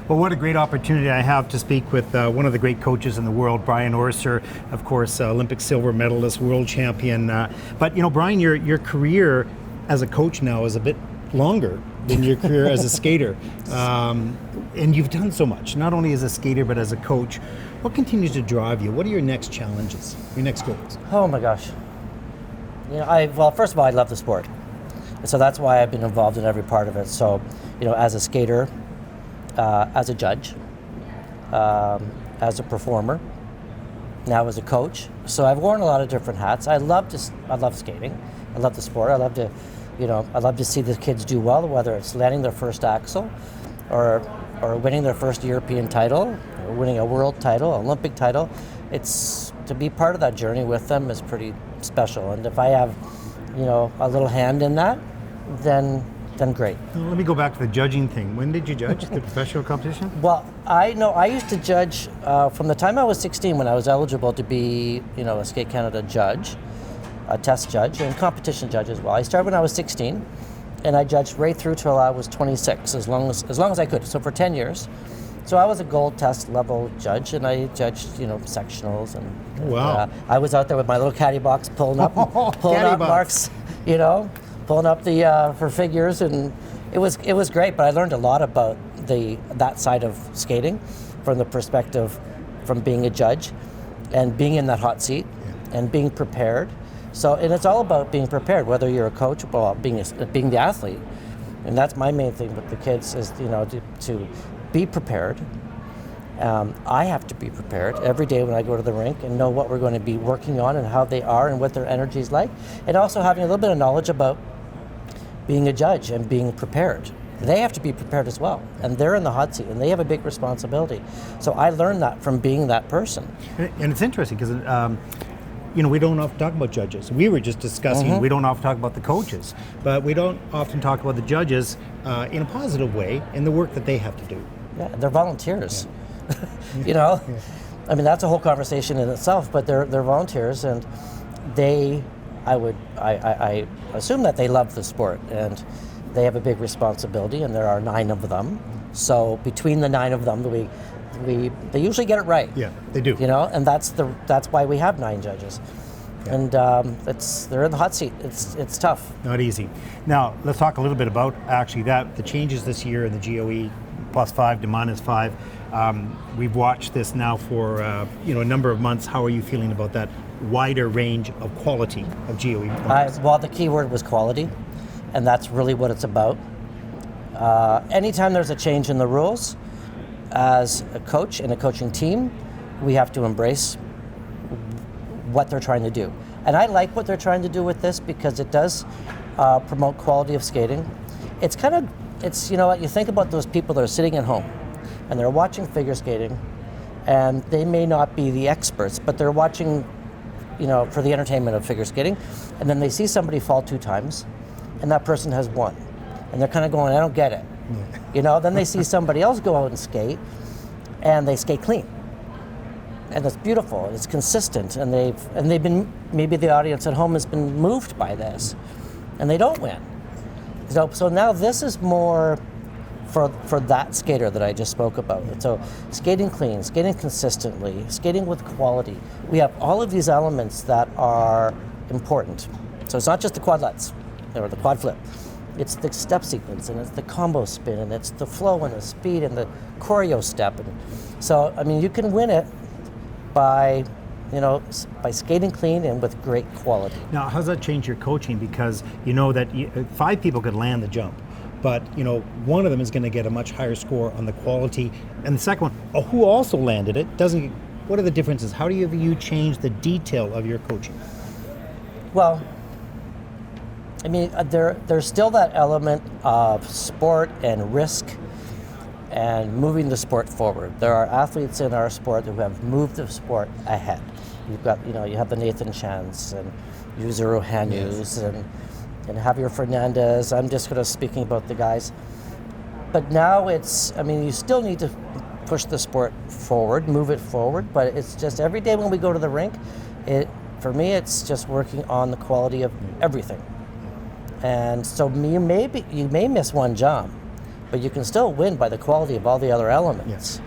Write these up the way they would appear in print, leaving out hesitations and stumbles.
Well, what a great opportunity I have to speak with one of the great coaches in the world, Brian Orser, of course, Olympic silver medalist, world champion. But, Brian, your career as a coach now is a bit longer than your career as a skater. And you've done so much, not only as a skater, but as a coach. What continues to drive you? What are your next challenges, your next goals? Oh my gosh. Well, first of all, I love the sport. So that's why I've been involved in every part of it. So, as a skater, as a judge, as a performer, now as a coach. So I've worn a lot of different hats. I love skating. I love the sport. I love to see the kids do well, whether it's landing their first axel or winning their first European title, or winning a world title, Olympic title. It's to be part of that journey with them is pretty special. And if I have, a little hand in that, then great. Well, let me go back to the judging thing. When did you judge the professional competition? Well, I used to judge from the time I was 16 when I was eligible to be, a Skate Canada judge, a test judge, and competition judge as well. I started when I was 16, and I judged right through till I was 26, as long as I could. So for 10 years. So I was a gold test level judge, and I judged, sectionals, and wow. I was out there with my little caddy box pulling up marks, pulling up the for figures, and it was great. But I learned a lot about that side of skating, from the perspective from being a judge, and being in that hot seat, and being prepared. So, and it's all about being prepared, whether you're a coach or being the athlete, and that's my main thing with the kids is to be prepared. I have to be prepared every day when I go to the rink and know what we're going to be working on and how they are and what their energy is like, and also having a little bit of knowledge about being a judge and being prepared. They have to be prepared as well, and they're in the hot seat and they have a big responsibility. So I learned that from being that person. And it's interesting because we don't often talk about judges. We were just discussing, we don't often talk about the coaches, but we don't often talk about the judges in a positive way in the work that they have to do. Yeah, they're volunteers. Yeah. I mean, that's a whole conversation in itself, but they're volunteers, and I assume that they love the sport, and they have a big responsibility, and there are 9 of them. So between the 9 of them, they usually get it right. Yeah, they do. And that's why we have 9 judges. Yeah. And they're in the hot seat. It's tough. Not easy. Now let's talk a little bit about actually the changes this year in the GOE +5 to -5. We've watched this now for a number of months. How are you feeling about that wider range of quality of GOE? Well, the key word was quality, and that's really what it's about. Anytime there's a change in the rules, as a coach and a coaching team, we have to embrace what they're trying to do. And I like what they're trying to do with this because it does promote quality of skating. It's you think about those people that are sitting at home and they're watching figure skating, and they may not be the experts, but they're watching, for the entertainment of figure skating, and then they see somebody fall 2 times, and that person has won. And they're kind of going, I don't get it. Then they see somebody else go out and skate, and they skate clean. And it's beautiful, and it's consistent, and they've been, maybe the audience at home has been moved by this, and they don't win. So now this is more for that skater that I just spoke about. So skating clean, skating consistently, skating with quality. We have all of these elements that are important. So it's not just the quadlets or the quad flip. It's the step sequence, and it's the combo spin, and it's the flow and the speed and the choreo step. And so, you can win it by skating clean and with great quality. Now, how does that change your coaching? Because that 5 people could land the jump, but one of them is going to get a much higher score on the quality, and the second one, who also landed it, doesn't. What are the differences? How do you change the detail of your coaching? Well, there's still that element of sport and risk and moving the sport forward. There are athletes in our sport who have moved the sport ahead. You've got, you have the Nathan Chans and Yuzuru Hanus and Javier Fernandez. I'm just speaking about the guys. But now you still need to push the sport forward, move it forward, but it's just every day when we go to the rink, for me, it's just working on the quality of everything. And so you may miss one jump, but you can still win by the quality of all the other elements. Yes.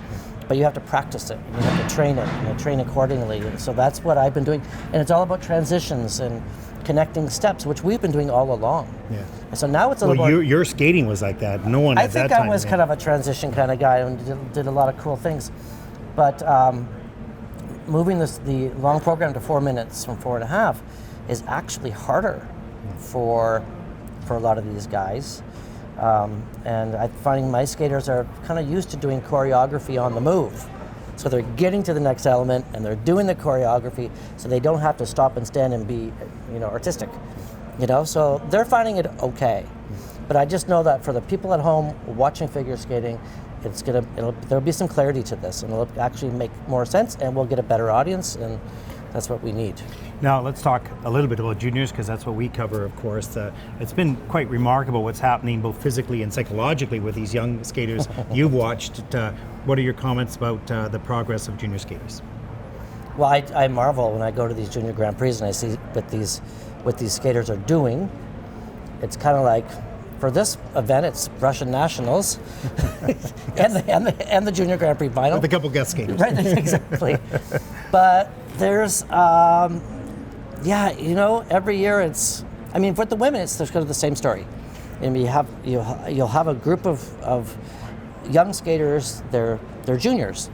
But you have to practice it, and you have to train it, and train accordingly. And so that's what I've been doing. And it's all about transitions and connecting steps, which we've been doing all along. Yeah. And so now it's a little more... your skating was like that. No one at that time. I think I was kind of a transition kind of guy and did a lot of cool things. But moving the long program to 4 minutes from 4.5 is actually harder for a lot of these guys. And I'm finding my skaters are kind of used to doing choreography on the move. So they're getting to the next element and they're doing the choreography so they don't have to stop and stand and be, artistic. So they're finding it okay. But I just know that for the people at home watching figure skating, there'll be some clarity to this and it'll actually make more sense and we'll get a better audience, and that's what we need. Now let's talk a little bit about juniors, because that's what we cover, of course. It's been quite remarkable what's happening both physically and psychologically with these young skaters you've watched. What are your comments about the progress of junior skaters? Well, I marvel when I go to these junior Grand Prix and I see what these skaters are doing. It's kind of like, for this event, it's Russian nationals and the junior Grand Prix final. With a couple guest skaters. Right, exactly. But there's, every year with the women, it's kind of the same story. And you'll have a group of young skaters. They're juniors.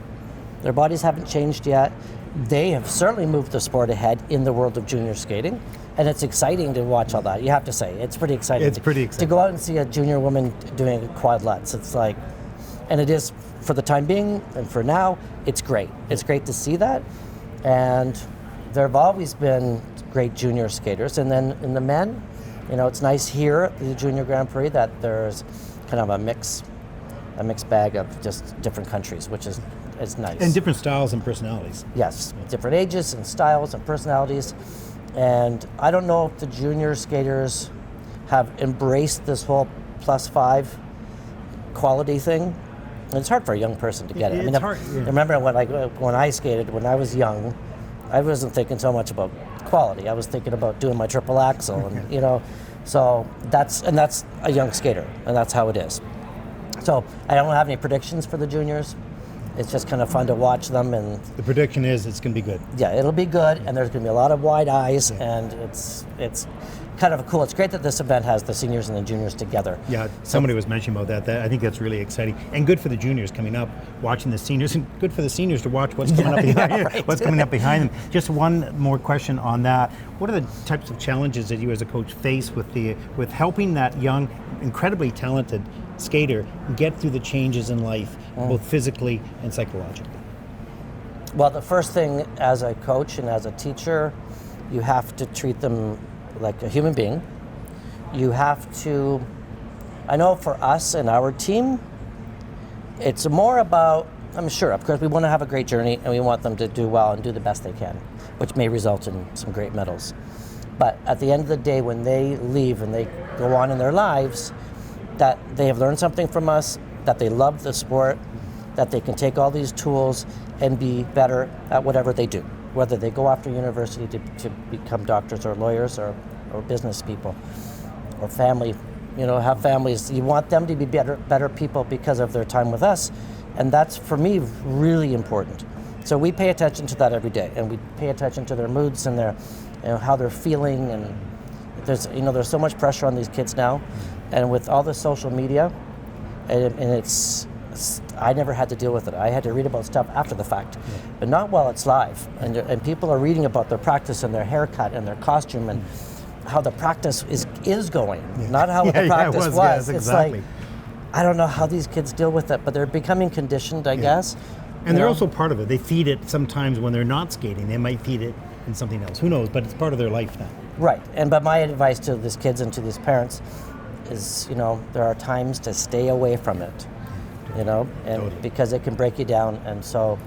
Their bodies haven't changed yet. They have certainly moved the sport ahead in the world of junior skating. And it's exciting to watch all that. You have to say, it's pretty exciting. It's pretty exciting. To go out and see a junior woman doing quadlets. It's like, and it is for the time being, and for now, it's great. It's great to see that. And there have always been great junior skaters. And then in the men, it's nice here at the Junior Grand Prix that there's kind of a mixed bag of just different countries, which is nice. And different styles and personalities. Yes, different ages and styles and personalities. And I don't know if the junior skaters have embraced this whole +5 quality thing. And it's hard for a young person to get it. It's hard. Yeah. I remember when I skated when I was young, I wasn't thinking so much about quality. I was thinking about doing my triple axel, and so that's a young skater, and that's how it is. So I don't have any predictions for the juniors. It's just kind of fun to watch them, and the prediction is it's going to be good. Yeah, it'll be good, and there's going to be a lot of wide eyes, and it's kind of cool. It's great that this event has the seniors and the juniors together. Yeah, somebody was mentioning about that. I think that's really exciting, and good for the juniors coming up, watching the seniors, and good for the seniors to watch what's coming up behind right. what's coming up behind them. Just one more question on that: what are the types of challenges that you as a coach face with helping that young, incredibly talented skater get through the changes in life, both physically and psychologically? Well, the first thing as a coach and as a teacher, you have to treat them like a human being. You have to, I know for us and our team, it's more about, I'm sure, of course, we want to have a great journey and we want them to do well and do the best they can, which may result in some great medals. But at the end of the day, when they leave and they go on in their lives, that they have learned something from us, that they love the sport, that they can take all these tools and be better at whatever they do, whether they go after university to become doctors or lawyers or business people or family, have families. You want them to be better people because of their time with us, and that's, for me, really important. So we pay attention to that every day, and we pay attention to their moods and their, how they're feeling, and there's so much pressure on these kids now. And with all the social media, and I never had to deal with it. I had to read about stuff after the fact, but not while it's live. And people are reading about their practice and their haircut and their costume and how the practice is going, not how the practice was. Yes, exactly. It's like, I don't know how these kids deal with it, but they're becoming conditioned, I guess. And they're also part of it. They feed it sometimes when they're not skating. They might feed it in something else. Who knows? But it's part of their life now. Right. But my advice to these kids and to these parents is, there are times to stay away from it, and totally. Because it can break you down, and so,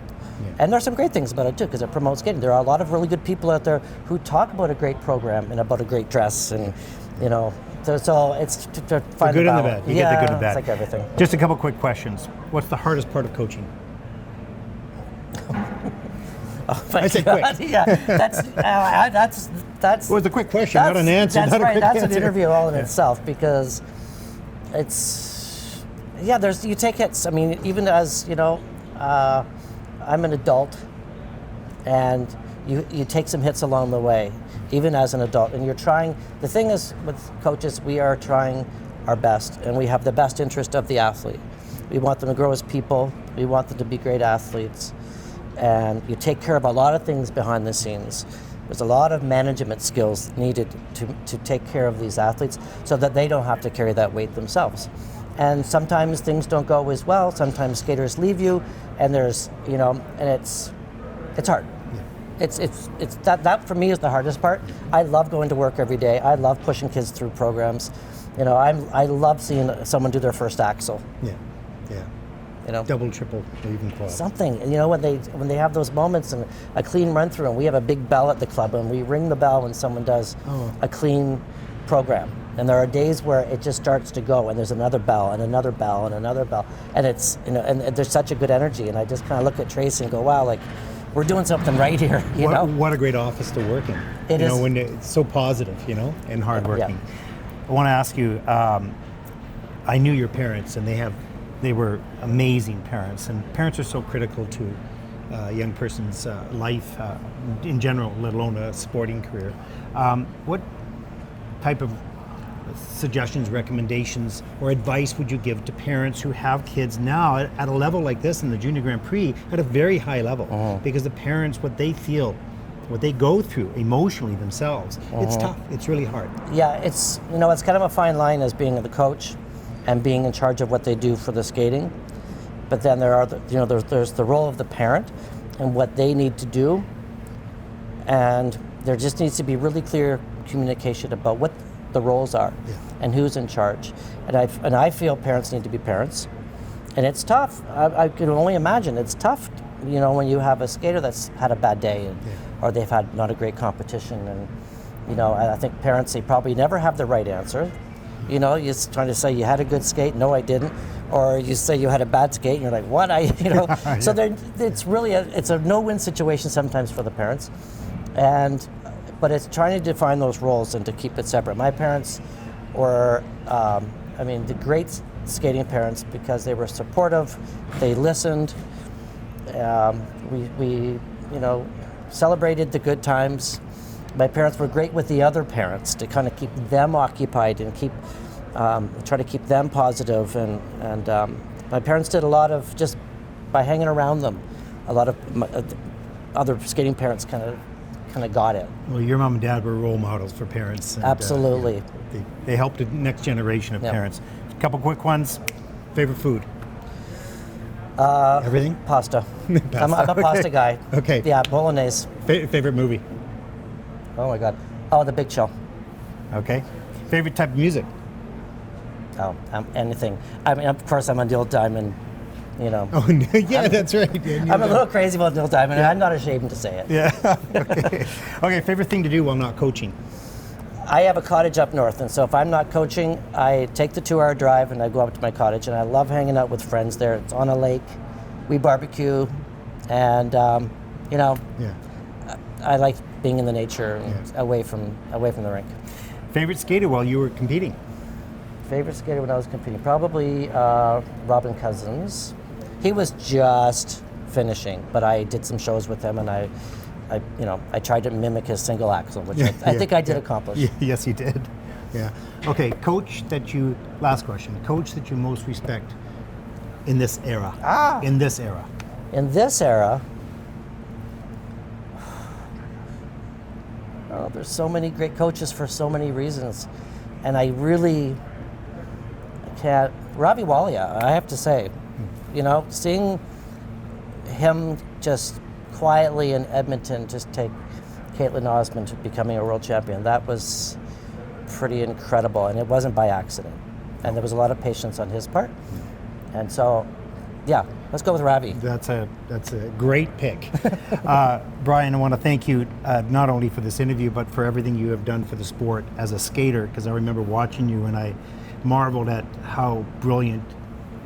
and there's some great things about it too, because it promotes skating. There are a lot of really good people out there who talk about a great program and about a great dress, and so it's to find the good the and the balance. bad. You get the good and bad. It's like everything. Just a couple quick questions. What's the hardest part of coaching? Oh my I said God. quick. Yeah, that's. Well, it's a quick question, not an answer. That's not right. A quick That's answer. an interview all in itself, because it's Yeah, you take hits. I mean, even as, I'm an adult, and you take some hits along the way, even as an adult. And you're trying, the thing is with coaches, we are trying our best, and we have the best interest of the athlete. We want them to grow as people. We want them to be great athletes. And you take care of a lot of things behind the scenes. There's a lot of management skills needed to take care of these athletes so that they don't have to carry that weight themselves. And sometimes things don't go as well. Sometimes skaters leave you, and there's, and it's hard. Yeah. It's that for me is the hardest part. I love going to work every day. I love pushing kids through programs. I love seeing someone do their first axel. Yeah. Double, triple, or even quad. Something, when they have those moments and a clean run through, and we have a big bell at the club, and we ring the bell when someone does a clean program. And there are days where it just starts to go, and there's another bell, and another bell, and another bell, and it's and there's such a good energy, and I just kind of look at Tracy and go, wow, like we're doing something right here. What a great office to work in. It is. When it's so positive, and hardworking. Yeah. I want to ask you. I knew your parents, and they were amazing parents, and parents are so critical to a young person's life in general, let alone a sporting career. What type of suggestions, recommendations, or advice would you give to parents who have kids now at a level like this in the Junior Grand Prix at a very high level? Because the parents, what they feel, what they go through emotionally themselves, it's tough. It's really hard. Yeah, it's it's kind of a fine line as being the coach and being in charge of what they do for the skating, but then there's the role of the parent and what they need to do, and there just needs to be really clear communication about what the roles are and who's in charge. And I feel parents need to be parents, and it's tough. I can only imagine it's tough, when you have a skater that's had a bad day or they've had not a great competition, and I think parents, they probably never have the right answer. You're trying to say you had a good skate, no I didn't, or you say you had a bad skate and you're like, what? So it's really it's a no-win situation sometimes for the parents, but it's trying to define those roles and to keep it separate. My parents were the great skating parents because they were supportive, they listened, we celebrated the good times. My parents were great with the other parents to kind of keep them occupied and try to keep them positive. And my parents did a lot of just by hanging around them. A lot of other skating parents kind of got it. Well, your mom and dad were role models for parents. And, absolutely. They helped the next generation of parents. A couple quick ones. Favorite food? Everything? Pasta. I'm a pasta guy. Okay. Yeah, bolognese. Favorite movie? Oh my God. Oh, The Big Chill. Okay. Favorite type of music? Oh, anything. I mean, of course, I'm a Neil Diamond, Oh, yeah, that's right. Yeah, I'm a little crazy about Neil Diamond, and I'm not ashamed to say it. Yeah. Okay. Favorite thing to do while not coaching? I have a cottage up north, and so if I'm not coaching, I take the 2-hour drive and I go up to my cottage, and I love hanging out with friends there. It's on a lake. We barbecue, and I like being in the nature and away from the rink. Favorite skater while you were competing? Favorite skater when I was competing? Probably Robin Cousins. He was just finishing, but I did some shows with him, and I tried to mimic his single axel, which I think I did accomplish. Yes, you did. Yeah. Okay, last question. Coach that you most respect in this era. In this era. In this era, there's so many great coaches for so many reasons, and I can't. Ravi Walia, I have to say, seeing him just quietly in Edmonton just take Caitlin Osmond to becoming a world champion, that was pretty incredible, and it wasn't by accident, and there was a lot of patience on his part, and so let's go with Ravi. That's a great pick. Brian, I want to thank you not only for this interview, but for everything you have done for the sport as a skater, because I remember watching you and I marveled at how brilliant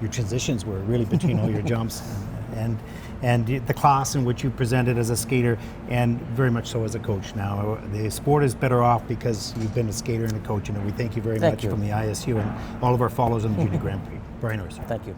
your transitions were, really, between all your jumps. and the class in which you presented as a skater, and very much so as a coach now. The sport is better off because you've been a skater and a coach, and we thank you very much from the ISU and all of our followers on the Junior Grand Prix. Brian Orser. Thank you.